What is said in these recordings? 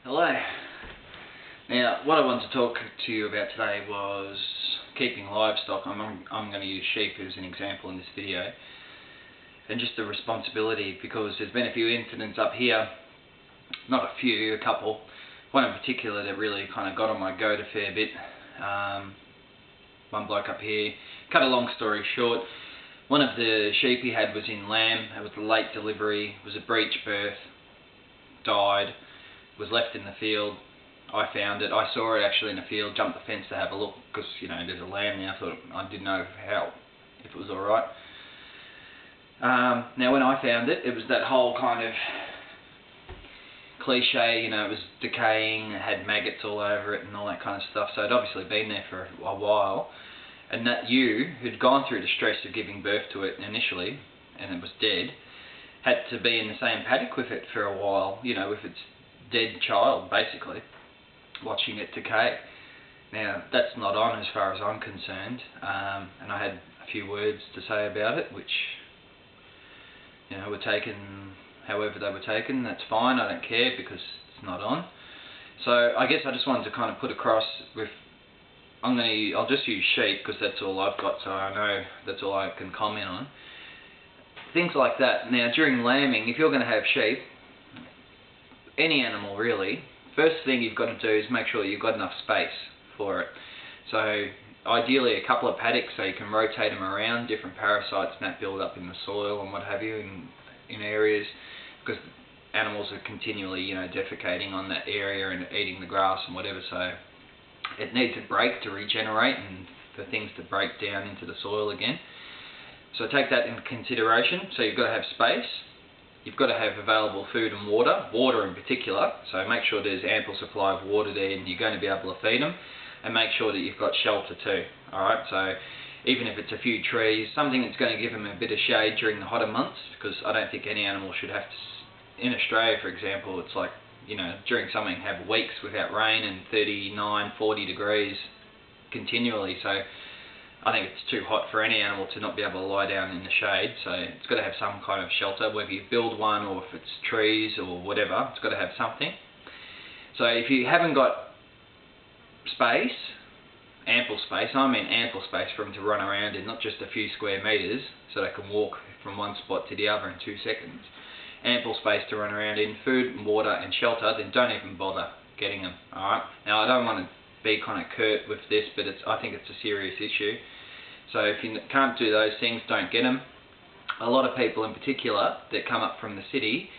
Hello. Now, what I wanted to talk to you about today was keeping livestock. I'm going to use sheep as an example in this video, and just the responsibility, because there's been a few incidents up here, not a few, a couple. One in particular that really kind of got on my goat a fair bit. One bloke up here. Cut a long story short, one of the sheep he had was in lamb. It was a late delivery, it was a breech birth, died, was left in the field. I found it. I saw it actually in the field, jumped the fence to have a look, because, you know, there's a lamb there. I thought, I didn't know if it was alright. Now when I found it, it was that whole kind of cliche, you know, it was decaying, it had maggots all over it and all that kind of stuff, so it'd obviously been there for a while. And that ewe, who'd gone through the stress of giving birth to it initially, and it was dead, had to be in the same paddock with it for a while, you know, with its dead child, basically, watching it decay. Now, that's not on as far as I'm concerned, and I had a few words to say about it, which, you know, were taken however they were taken. That's fine, I don't care, because it's not on. So I guess I just wanted to kind of put across with, I'll just use sheep because that's all I've got, so I know that's all I can comment on. Things like that. Now, during lambing, if you're going to have sheep, any animal really, first thing you've got to do is make sure you've got enough space for it. So ideally a couple of paddocks, so you can rotate them around, different parasites and that build up in the soil and what have you in areas, because animals are continually, you know, defecating on that area and eating the grass and whatever, so it needs a break to regenerate and for things to break down into the soil again. So take that into consideration. So you've got to have space, you've got to have available food and water in particular, so make sure there's ample supply of water there and you're going to be able to feed them, and make sure that you've got shelter too. Alright, so even if it's a few trees, something that's going to give them a bit of shade during the hotter months, because I don't think any animal should have to, in Australia for example, it's like, you know, during summer you can have weeks without rain and 39, 40 degrees continually, so I think it's too hot for any animal to not be able to lie down in the shade, so it's got to have some kind of shelter, whether you build one or if it's trees or whatever, it's got to have something. So if you haven't got space, ample space, I mean ample space for them to run around in, not just a few square metres, so they can walk from one spot to the other in 2 seconds, ample space to run around in, food and water and shelter, then don't even bother getting them. Alright, now I don't want to be kind of curt with this, but I think it's a serious issue. So if you can't do those things, don't get them. A lot of people in particular that come up from the city,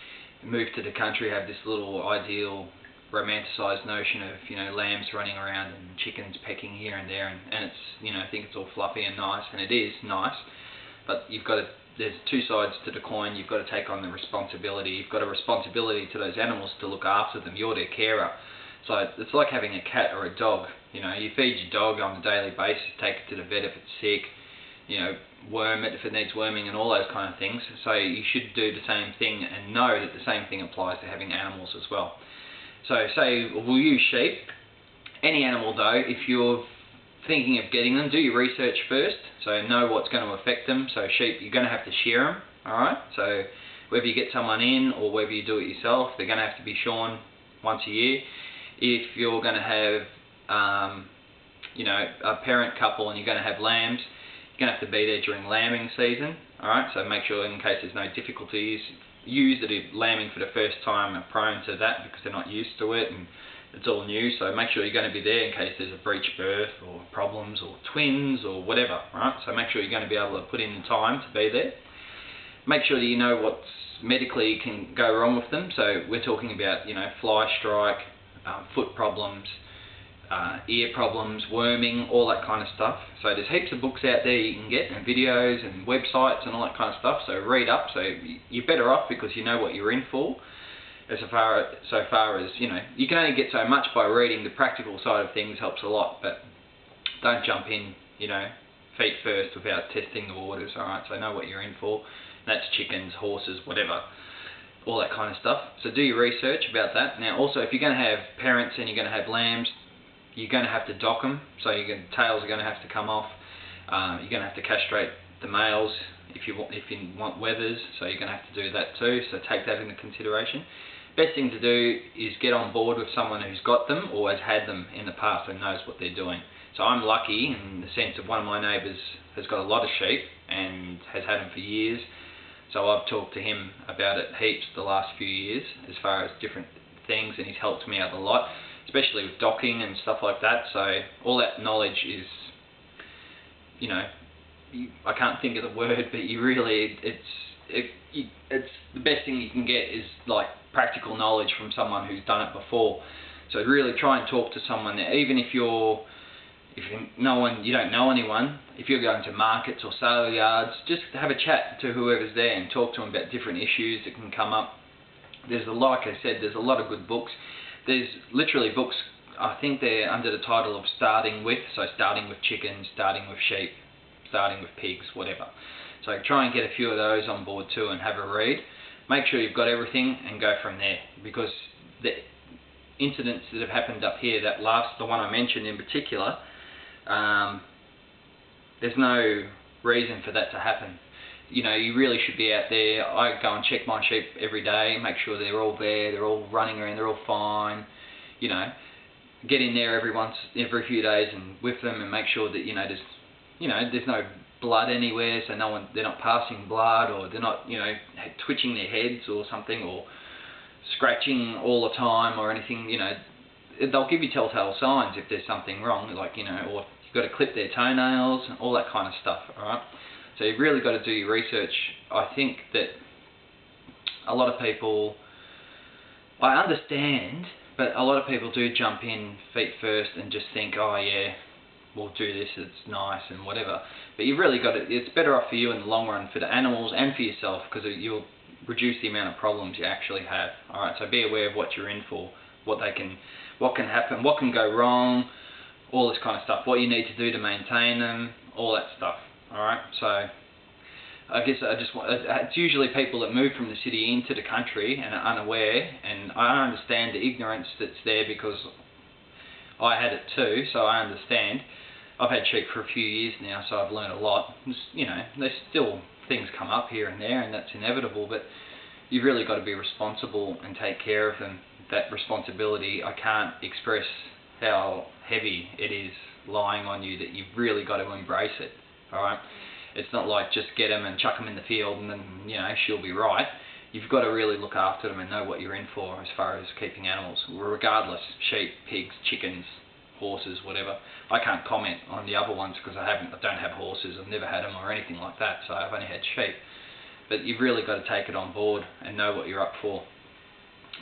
move to the country, have this little ideal romanticised notion of, you know, lambs running around and chickens pecking here and there, and it's, you know, think it's all fluffy and nice, and it is nice, but you've got to, there's two sides to the coin. You've got to take on the responsibility. You've got a responsibility to those animals to look after them. You're their carer. So it's like having a cat or a dog. You know, you feed your dog on a daily basis, take it to the vet if it's sick, you know, worm it if it needs worming and all those kind of things. So you should do the same thing and know that the same thing applies to having animals as well. So say we'll use sheep. Any animal though, if you're thinking of getting them, do your research first, so know what's going to affect them. So sheep, you're going to have to shear them, alright? So whether you get someone in or whether you do it yourself, they're going to have to be shorn once a year. If you're going to have, you know, a parent couple and you're going to have lambs, you're going to have to be there during lambing season, alright? So make sure, in case there's no difficulties, ewes that are lambing for the first time are prone to that because they're not used to it and it's all new, so make sure you're going to be there in case there's a breech birth or problems or twins or whatever, right? So make sure you're going to be able to put in the time to be there. Make sure that you know what's medically can go wrong with them, so we're talking about, you know, fly strike, foot problems, ear problems, worming, all that kind of stuff. So there's heaps of books out there you can get, and videos and websites and all that kind of stuff, so read up, so you're better off because you know what you're in for. So far as, you know, you can only get so much by reading. The practical side of things helps a lot, but don't jump in, you know, feet first without testing the waters, alright? So know what you're in for. That's chickens, horses, whatever, all that kind of stuff. So do your research about that. Now also, if you're going to have parents and you're going to have lambs, you're going to have to dock them, so tails are going to have to come off. You're going to have to castrate the males if you want wethers, so you're going to have to do that too, so take that into consideration. best thing to do is get on board with someone who's got them or has had them in the past and knows what they're doing. So I'm lucky in the sense of one of my neighbours has got a lot of sheep and has had them for years. So I've talked to him about it heaps the last few years as far as different things, and he's helped me out a lot, especially with docking and stuff like that. So all that knowledge is, you know, I can't think of the word, but you really, it's the best thing you can get is like practical knowledge from someone who's done it before. So really try and talk to someone, even if you don't know anyone, if you're going to markets or sale yards, just have a chat to whoever's there and talk to them about different issues that can come up. Like I said, there's a lot of good books. There's literally books, I think they're under the title of starting with, so starting with chickens, starting with sheep, starting with pigs, whatever. So try and get a few of those on board too and have a read. Make sure you've got everything and go from there, because the incidents that have happened up here, the one I mentioned in particular, there's no reason for that to happen. You know, you really should be out there. I go and check my sheep every day, make sure they're all there, they're all running around, they're all fine. You know, get in there every few days and with them and make sure that there's no blood anywhere, so they're not passing blood, or they're not twitching their heads or something, or scratching all the time or anything. You know, they'll give you telltale signs if there's something wrong, like, or you've got to clip their toenails and all that kind of stuff. All right. So you've really got to do your research. I think that a lot of people, I understand, but a lot of people do jump in feet first and just think, oh yeah, we'll do this, it's nice and whatever. But you've really got to, it's better off for you in the long run, for the animals and for yourself, because you'll reduce the amount of problems you actually have. Alright, so be aware of what you're in for, what can happen, what can go wrong, all this kind of stuff, what you need to do to maintain them, all that stuff. Alright, so I guess it's usually people that move from the city into the country and are unaware, and I understand the ignorance that's there because I had it too, so I understand. I've had sheep for a few years now, so I've learned a lot. There's still things come up here and there, and that's inevitable, but you've really got to be responsible and take care of them. That responsibility, I can't express how heavy it is lying on you, that you've really got to embrace it. Alright, it's not like just get them and chuck them in the field and then she'll be right. You've got to really look after them and know what you're in for as far as keeping animals, regardless, sheep, pigs, chickens, horses, whatever. I can't comment on the other ones because I don't have horses, I've never had them or anything like that, so I've only had sheep. But you've really got to take it on board and know what you're up for.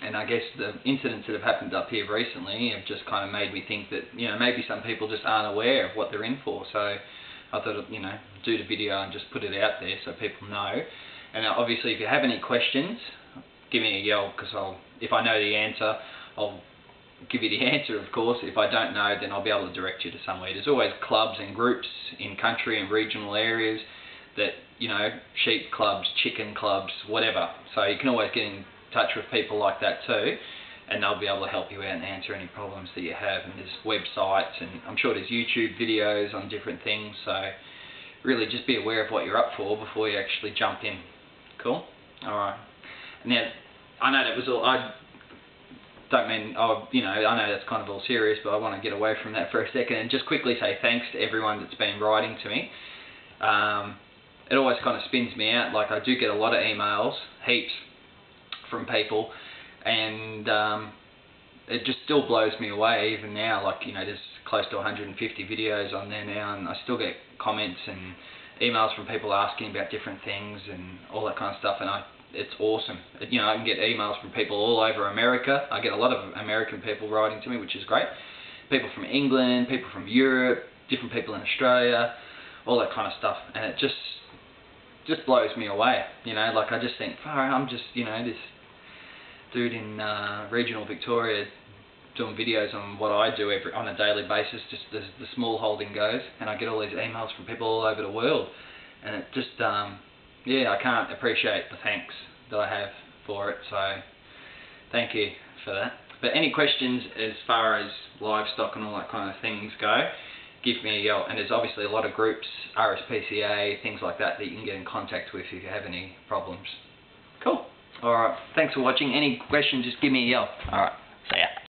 And I guess the incidents that have happened up here recently have just kind of made me think that maybe some people just aren't aware of what they're in for. So I thought, do the video and just put it out there so people know. And obviously if you have any questions, give me a yell, because if I know the answer, I'll give you the answer, of course. If I don't know, then I'll be able to direct you to somewhere. There's always clubs and groups in country and regional areas that, sheep clubs, chicken clubs, whatever. So you can always get in touch with people like that too, and they'll be able to help you out and answer any problems that you have. And there's websites, and I'm sure there's YouTube videos on different things, so really just be aware of what you're up for before you actually jump in. Cool? Alright. Now, I know that was all, I know that's kind of all serious, but I want to get away from that for a second and just quickly say thanks to everyone that's been writing to me. It always kind of spins me out. Like, I do get a lot of emails, heaps, from people, and it just still blows me away even now. Like, there's close to 150 videos on there now, and I still get comments and emails from people asking about different things and all that kind of stuff, and it's awesome. I can get emails from people all over America. I get a lot of American people writing to me, which is great. People from England, people from Europe, different people in Australia, all that kind of stuff, and it just blows me away. Like, I just think, I'm just, this dude in regional Victoria doing videos on what I do on a daily basis, just as the small holding goes, and I get all these emails from people all over the world, and it just, I can't appreciate the thanks that I have for it, so thank you for that. But any questions as far as livestock and all that kind of things go, give me a yell. And there's obviously a lot of groups, RSPCA, things like that, that you can get in contact with if you have any problems. Cool. Alright, thanks for watching. Any questions, just give me a yell. Alright.